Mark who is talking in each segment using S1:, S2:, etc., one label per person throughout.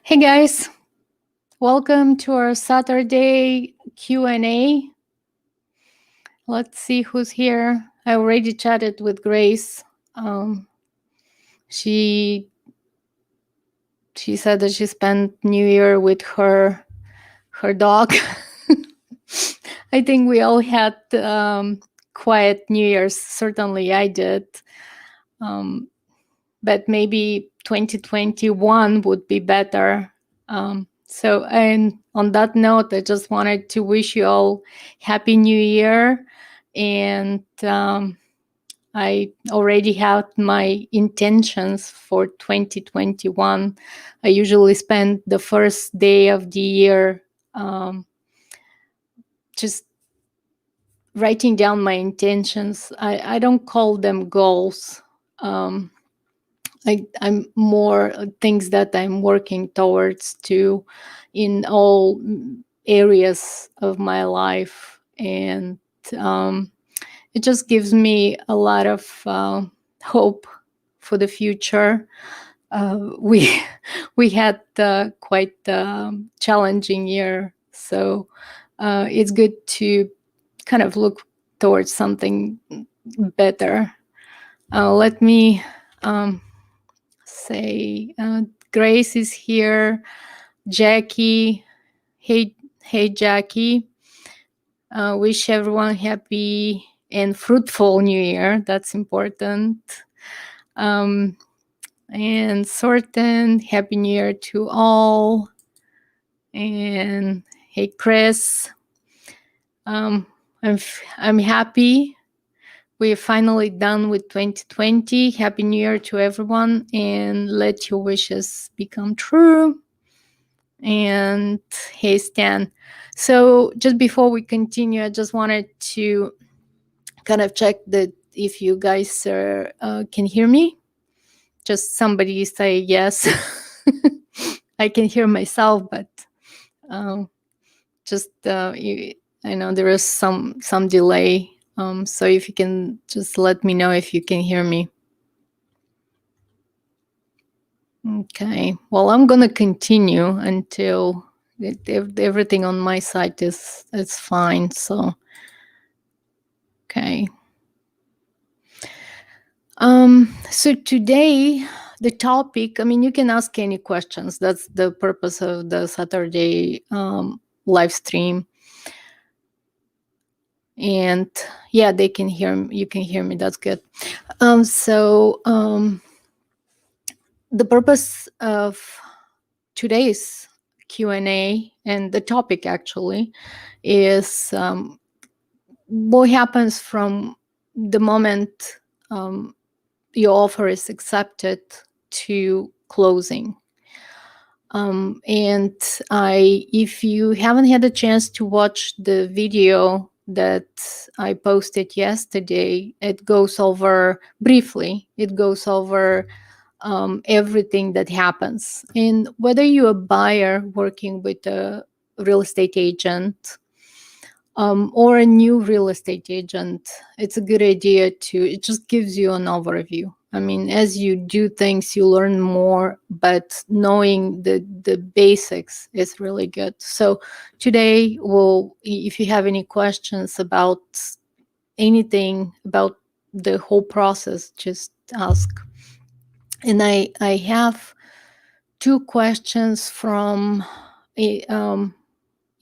S1: Hey guys, welcome to our Saturday Q&A. Let's see who's here. I already chatted with Grace. She said that she spent New Year with her dog. I think we all had quiet New Year's. Certainly, I did. But maybe 2021 would be better. And on that note, I just wanted to wish you all Happy New Year. And I already had my intentions for 2021. I usually spend the first day of the year just writing down my intentions. I don't call them goals. I'm more things that I'm working towards to in all areas of my life. And it just gives me a lot of hope for the future. We had quite a challenging year, so it's good to kind of look towards something better. Let me say Grace is here. Jackie, hey Jackie. Wish everyone happy and fruitful New Year. That's important. And Sorten, Happy New Year to all. And hey Chris, I'm happy we're finally done with 2020. Happy New Year to everyone, and let your wishes become true. And hey, Stan. So just before we continue, I just wanted to kind of check that if you guys can hear me. Just somebody say yes. I can hear myself, but I know there is some delay. So if you can just let me know if you can hear me. Okay. Well, I'm going to continue until everything on my side is fine. So, okay. So today, the topic, I mean, you can ask any questions. That's the purpose of the Saturday live stream. And yeah, they can hear me. You can hear me. That's good. The purpose of today's Q&A and the topic actually is what happens from the moment your offer is accepted to closing. And if you haven't had a chance to watch the video that I posted yesterday, it goes over briefly. It goes over everything that happens. And whether you're a buyer working with a real estate agent or a new real estate agent, it's a good idea it just gives you an overview. I mean, as you do things, you learn more, but knowing the basics is really good. So today, if you have any questions about anything about the whole process, just ask. And I have two questions from in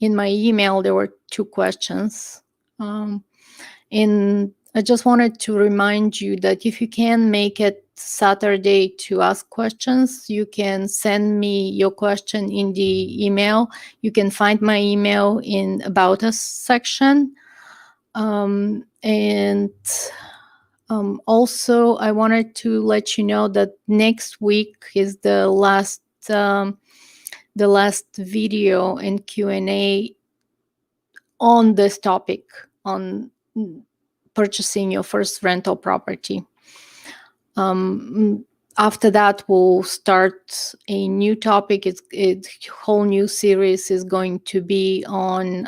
S1: my email. There were two questions. And I just wanted to remind you that if you can make it Saturday to ask questions, you can send me your question in the email. You can find my email in About Us section. Also, I wanted to let you know that next week is the last video and Q&A on this topic, on purchasing your first rental property. After that, we'll start a new topic. A whole new series is going to be on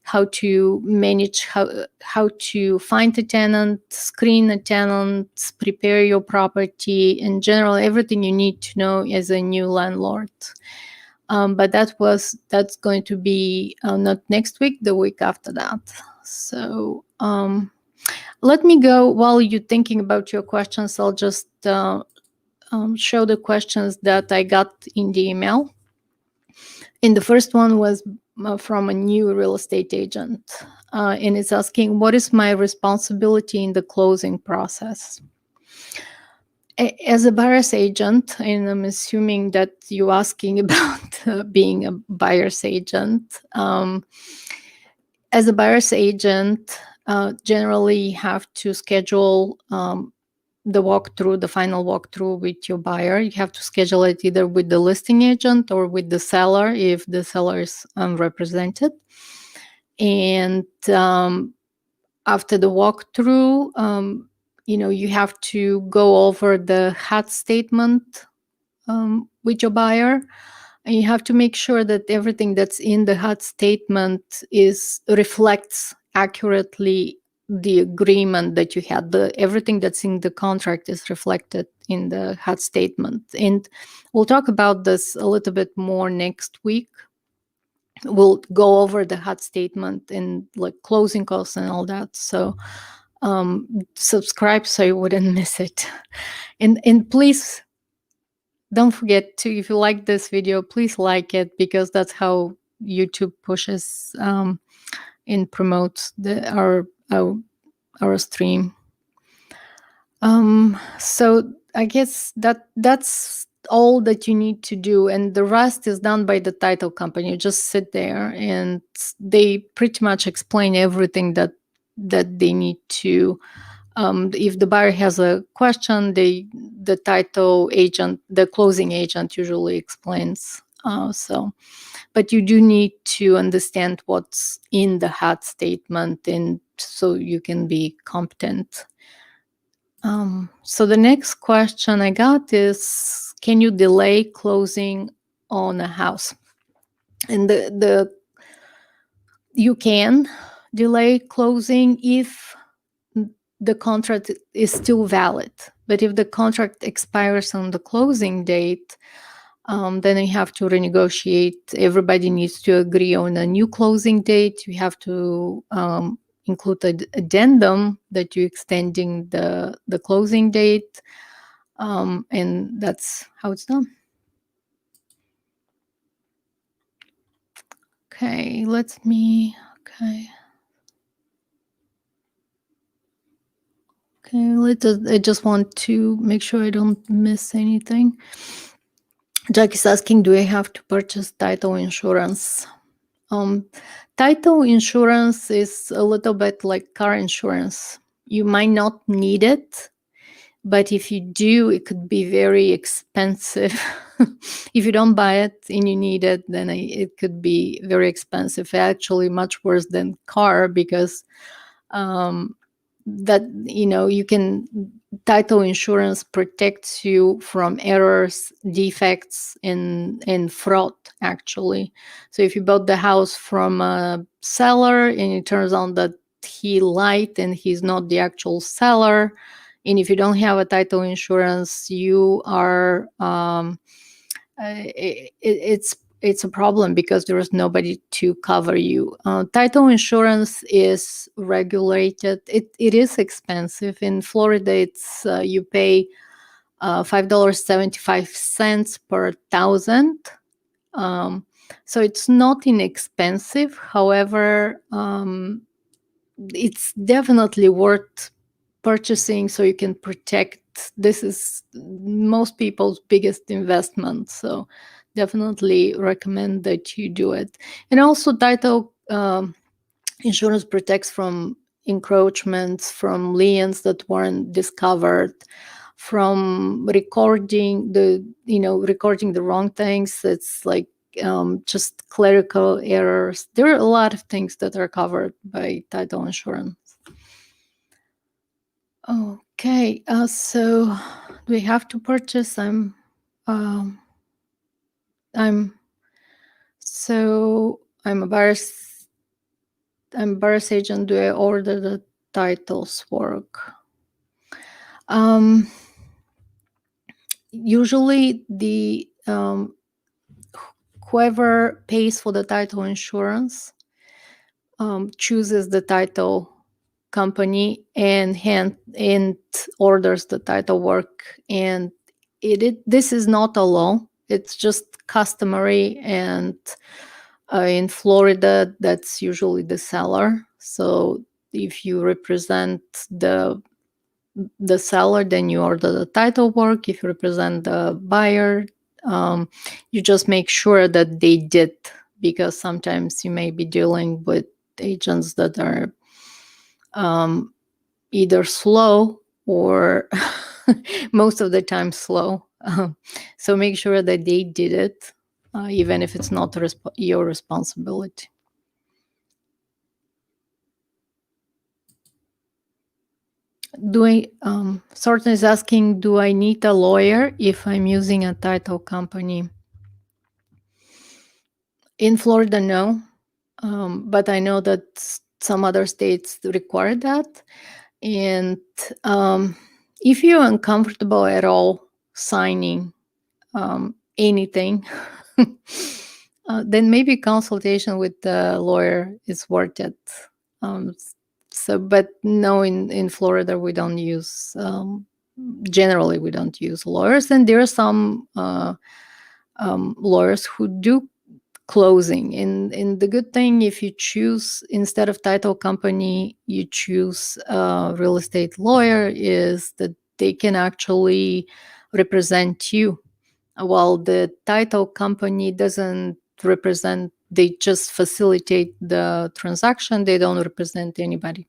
S1: how to manage, how to find a tenant, screen a tenant, prepare your property, in general, everything you need to know as a new landlord. But that's going to be not next week, the week after that. So let me go, while you're thinking about your questions, I'll just show the questions that I got in the email. And the first one was from a new real estate agent. And it's asking, what is my responsibility in the closing process? As a buyer's agent, and I'm assuming that you're asking about being a buyer's agent. As a buyer's agent, generally you have to schedule the final walkthrough with your buyer. You have to schedule it either with the listing agent or with the seller if the seller is unrepresented. And after the walkthrough, you have to go over the HUD statement with your buyer. And you have to make sure that everything that's in the HUD statement reflects accurately the agreement that you had. Everything that's in the contract is reflected in the HUD statement. And we'll talk about this a little bit more next week. We'll go over the HUD statement and like closing costs and all that. So subscribe so you wouldn't miss it. And please don't forget to, if you like this video, please like it, because that's how YouTube pushes and promotes our stream. So I guess that's all that you need to do, and the rest is done by the title company. You just sit there and they pretty much explain everything that they need to. If the buyer has a question, the title agent, the closing agent, usually explains. But you do need to understand what's in the HUD statement, and so you can be competent. So the next question I got is, can you delay closing on a house? And you can delay closing if the contract is still valid. But if the contract expires on the closing date, then you have to renegotiate. Everybody needs to agree on a new closing date. You have to include an addendum that you're extending the closing date. And that's how it's done. Okay, I just want to make sure I don't miss anything. Jack is asking, do I have to purchase title insurance? Title insurance is a little bit like car insurance. You might not need it, but if you do, it could be very expensive. If you don't buy it and you need it, then it could be very expensive. Actually, much worse than car, because title insurance protects you from errors, defects, and fraud, actually. So if you bought the house from a seller and it turns out that he lied and he's not the actual seller, and if you don't have a title insurance, you are it's a problem, because there is nobody to cover you. Title insurance is regulated. It is expensive. In Florida, it's you pay $5.75 per thousand. So it's not inexpensive. However, it's definitely worth purchasing so you can protect. This is most people's biggest investment, so definitely recommend that you do it. And also, title insurance protects from encroachments, from liens that weren't discovered, from recording the wrong things. It's like just clerical errors. There are a lot of things that are covered by title insurance. Okay, so do we have to purchase? I'm a buyer's I'm buyer's agent. Do I order the titles work? Um, Usually, the whoever pays for the title insurance chooses the title company and orders the title work, and this is not a law. It's just customary, and in Florida, that's usually the seller. So if you represent the seller, then you order the title work. If you represent the buyer, you just make sure that they did, because sometimes you may be dealing with agents that are either slow or most of the time slow. So make sure that they did it, even if it's not your responsibility. Sorten is asking, do I need a lawyer if I'm using a title company? In Florida, no. But I know that some other states require that. And if you're uncomfortable at all signing anything, then maybe consultation with the lawyer is worth it. Um, but no, in Florida, we don't use, generally, we don't use lawyers. And there are some lawyers who do closing. And the good thing, if you choose, instead of title company, you choose a real estate lawyer, is that they can actually represent you, while the title company doesn't represent. They just facilitate the transaction. They don't represent anybody.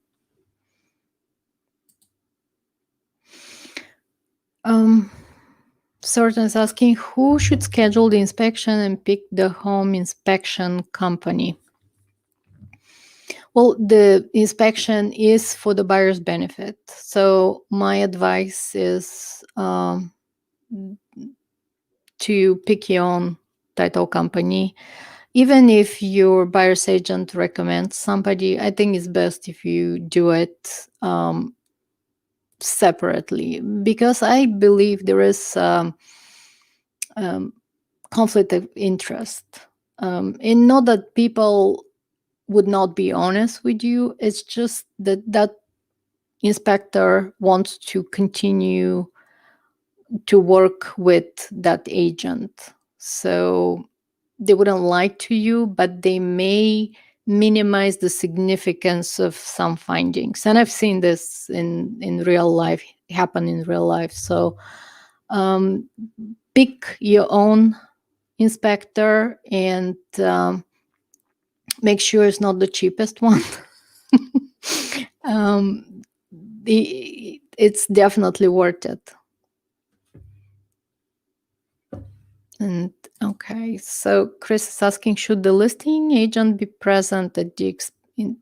S1: Sorten is asking, who should schedule the inspection and pick the home inspection company? Well, the inspection is for the buyer's benefit. So my advice is to pick your own title company. Even if your buyer's agent recommends somebody, I think it's best if you do it separately, because I believe there is conflict of interest. And not that people would not be honest with you. It's just that inspector wants to continue to work with that agent. So they wouldn't lie to you, but they may minimize the significance of some findings. And I've seen this in real life, happen in real life. So pick your own inspector, and make sure it's not the cheapest one. It's definitely worth it. And okay, so Chris is asking, should the listing agent be present at the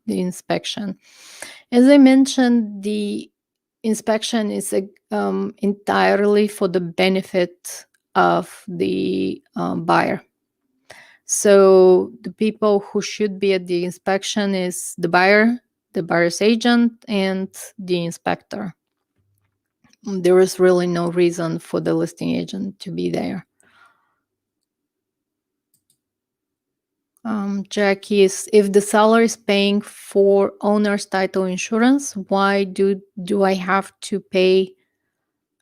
S1: inspection? As I mentioned, the inspection is entirely for the benefit of the buyer. So the people who should be at the inspection is the buyer, the buyer's agent, and the inspector. There is really no reason for the listing agent to be there. Jackie is, if the seller is paying for owner's title insurance, why do I have to pay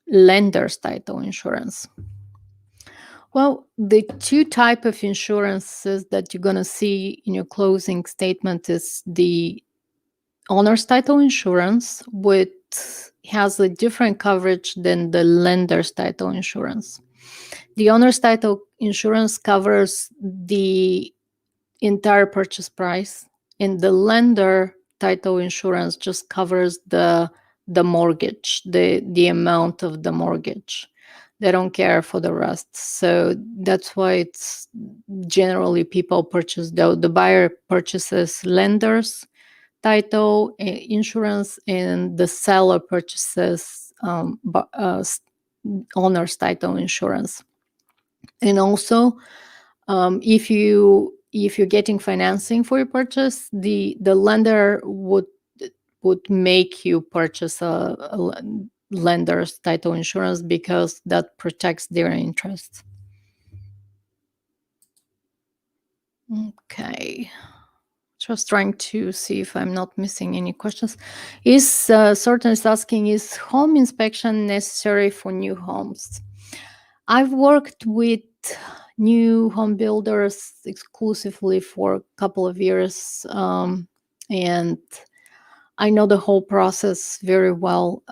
S1: lender's title insurance? Well, the two type of insurances that you're going to see in your closing statement is the owner's title insurance, which has a different coverage than the lender's title insurance. The owner's title insurance covers the entire purchase price, and the lender title insurance just covers the mortgage, the amount of the mortgage. They don't care for the rest. So that's why it's generally people purchase, the buyer purchases lender's title insurance, and the seller purchases owner's title insurance. And also, if you if you're getting financing for your purchase, the lender would make you purchase a lender's title insurance because that protects their interests. Okay. Just trying to see if I'm not missing any questions. Certain is asking, is home inspection necessary for new homes? I've worked with new home builders exclusively for a couple of years, and I know the whole process very well.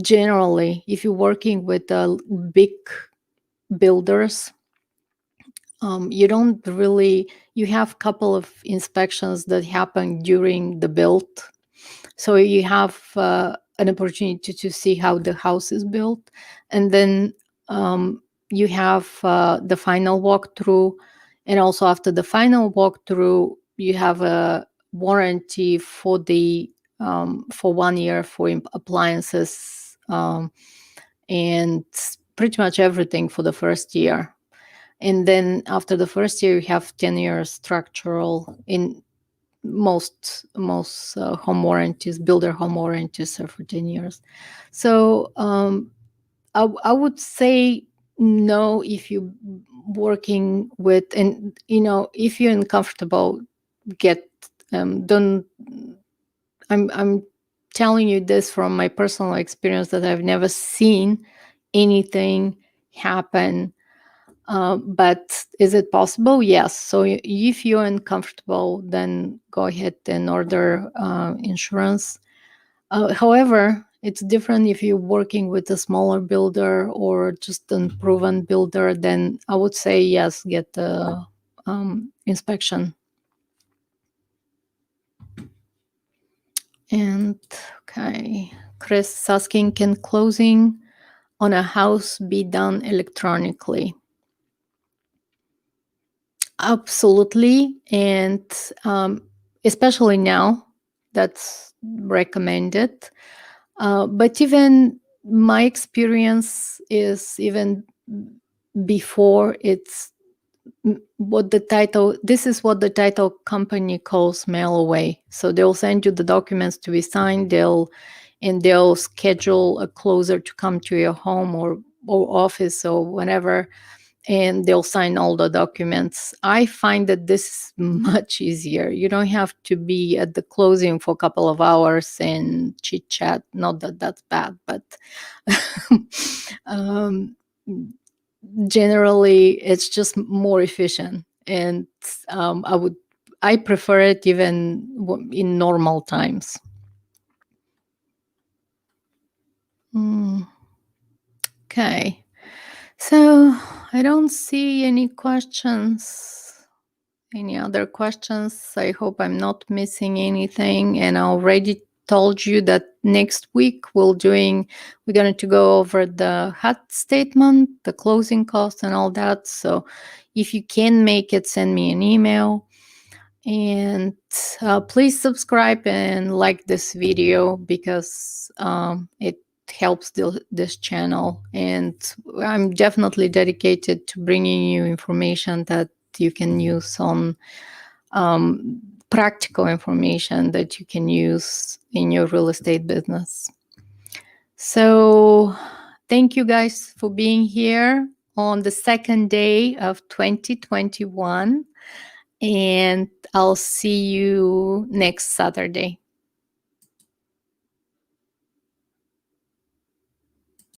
S1: Generally, if you're working with big builders, you don't really, you have a couple of inspections that happen during the build. So you have an opportunity to see how the house is built. And then you have the final walkthrough. And also after the final walkthrough, you have a warranty for for 1 year for appliances, and pretty much everything for the first year. And then after the first year, you have 10 years structural. In most home warranties, builder home warranties are for 10 years. So I would say no if you're working with, and if you're uncomfortable, get don't. I'm telling you this from my personal experience that I've never seen anything happen. But is it possible? Yes. So if you're uncomfortable, then go ahead and order insurance. However, it's different if you're working with a smaller builder or just an proven builder. Then I would say yes, get the inspection. And okay, Chris is asking, can closing on a house be done electronically? Absolutely. And especially now, that's recommended. But even my experience is even before it's this is what the title company calls mail away. So they'll send you the documents to be signed, they'll schedule a closer to come to your home or office or whatever, and they'll sign all the documents. I find that this is much easier. You don't have to be at the closing for a couple of hours and chit chat. Not that that's bad, but generally it's just more efficient. And I prefer it even in normal times. Okay. So I don't see any questions. Any other questions? I hope I'm not missing anything. And I already told you that next week we're going to go over the HUD statement, the closing costs and all that. So if you can make it, send me an email. And please subscribe and like this video because it helps this channel. And I'm definitely dedicated to bringing you information that you can use on practical information that you can use in your real estate business. So thank you guys for being here on the second day of 2021. And I'll see you next Saturday.